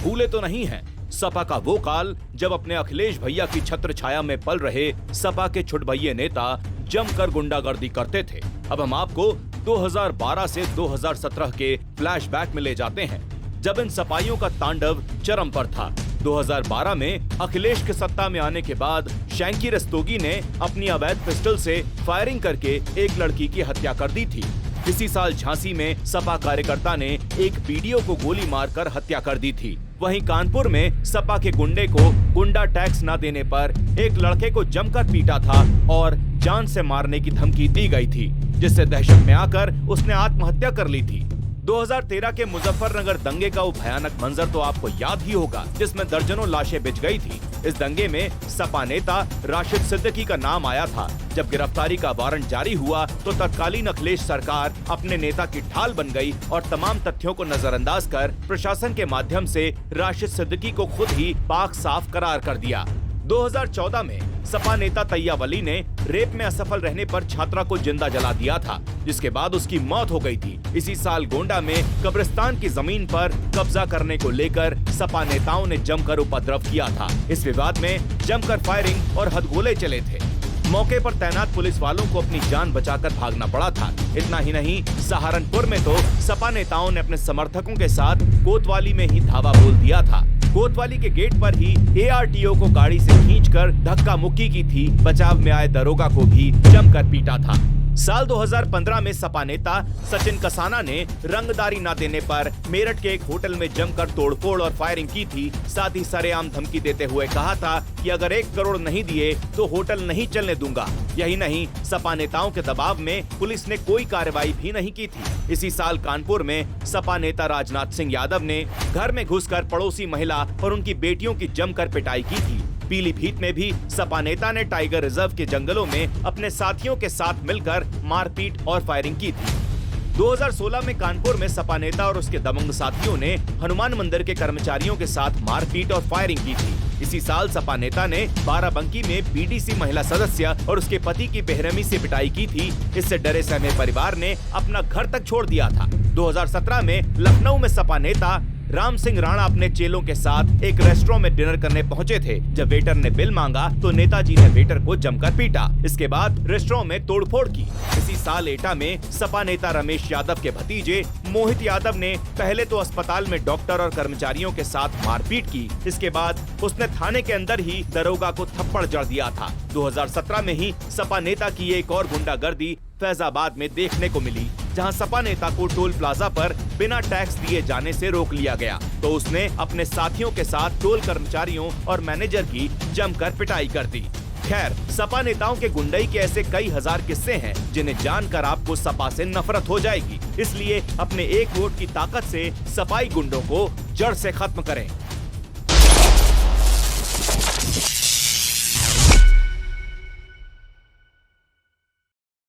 भूले तो नहीं हैं सपा का वो काल जब अपने अखिलेश भैया की छत्र छाया में पल रहे सपा के छुटभैये नेता जमकर गुंडागर्दी करते थे। अब हम आपको 2012 से 2017 के फ्लैशबैक में ले जाते हैं, जब इन सपाइयों का तांडव चरम पर था। 2012 में अखिलेश के सत्ता में आने के बाद शैंकी रस्तोगी ने अपनी अवैध पिस्टल से फायरिंग करके एक लड़की की हत्या कर दी थी। इसी साल झांसी में सपा कार्यकर्ता ने एक बीडीओ को गोली मारकर हत्या कर दी थी। वहीं कानपुर में सपा के गुंडे को गुंडा टैक्स न देने पर एक लड़के को जमकर पीटा था और जान से मारने की धमकी दी गई थी, जिससे दहशत में आकर उसने आत्महत्या कर ली थी। 2013 के मुजफ्फरनगर दंगे का वो भयानक मंजर तो आपको याद ही होगा, जिसमें दर्जनों लाशें बिछ गई थी। इस दंगे में सपा नेता राशिद सिद्दीकी का नाम आया था। जब गिरफ्तारी का वारंट जारी हुआ तो तत्कालीन अखिलेश सरकार अपने नेता की ढाल बन गई और तमाम तथ्यों को नजरअंदाज कर प्रशासन के माध्यम से राशिद सिद्दीकी को खुद ही पाक साफ करार कर दिया। 2014 में सपा नेता तैयब अली ने रेप में असफल रहने पर छात्रा को जिंदा जला दिया था, जिसके बाद उसकी मौत हो गई थी। इसी साल गोंडा में कब्रिस्तान की जमीन पर कब्जा करने को लेकर सपा नेताओं ने जमकर उपद्रव किया था। इस विवाद में जमकर फायरिंग और हथगोले चले थे। मौके पर तैनात पुलिस वालों को अपनी जान बचाकर भागना पड़ा था। इतना ही नहीं, सहारनपुर में तो सपा नेताओं ने अपने समर्थकों के साथ कोतवाली में ही धावा बोल दिया था। कोतवाली के गेट पर ही एआरटीओ को गाड़ी से खींचकर धक्का मुक्की की थी। बचाव में आए दरोगा को भी जमकर पीटा था। साल 2015 में सपा नेता सचिन कसाना ने रंगदारी न देने पर मेरठ के एक होटल में जमकर तोड़फोड़ और फायरिंग की थी। साथ ही सरेआम धमकी देते हुए कहा था कि अगर 1 करोड़ नहीं दिए तो होटल नहीं चलने दूंगा। यही नहीं, सपा नेताओं के दबाव में पुलिस ने कोई कार्रवाई भी नहीं की थी। इसी साल कानपुर में सपा नेता राजनाथ सिंह यादव ने घर में घुसकर पड़ोसी महिला और उनकी बेटियों की जमकर पिटाई की थी। पीलीभीत में भी सपा नेता ने टाइगर रिजर्व के जंगलों में अपने साथियों के साथ मिलकर मारपीट और फायरिंग की थी। 2016 में कानपुर में सपा नेता और उसके दबंग साथियों ने हनुमान मंदिर के कर्मचारियों के साथ मारपीट और फायरिंग की थी। इसी साल सपा नेता ने बाराबंकी में बीडीसी महिला सदस्य और उसके पति की बेरहमी से पिटाई की थी। इससे डरे सहमे परिवार ने अपना घर तक छोड़ दिया था। 2017 में लखनऊ में सपा नेता राम सिंह राणा अपने चेलों के साथ एक रेस्टोरेंट में डिनर करने पहुंचे थे। जब वेटर ने बिल मांगा तो नेताजी ने वेटर को जमकर पीटा। इसके बाद रेस्टोरेंट में तोड़फोड़ की। इसी साल एटा में सपा नेता रमेश यादव के भतीजे मोहित यादव ने पहले तो अस्पताल में डॉक्टर और कर्मचारियों के साथ मारपीट की। इसके बाद उसने थाने के अंदर ही दरोगा को थप्पड़ जड़ दिया था। 2017 में ही सपा नेता की एक और गुंडागर्दी फैजाबाद में देखने को मिली, जहां सपा नेता को टोल प्लाजा पर बिना टैक्स दिए जाने से रोक लिया गया तो उसने अपने साथियों के साथ टोल कर्मचारियों और मैनेजर की जमकर पिटाई कर दी। खैर, सपा नेताओं के गुंडई के ऐसे कई हजार किस्से हैं जिन्हें जानकर आपको सपा से नफरत हो जाएगी। इसलिए अपने एक वोट की ताकत से सपाई गुंडों को जड़ से खत्म करें।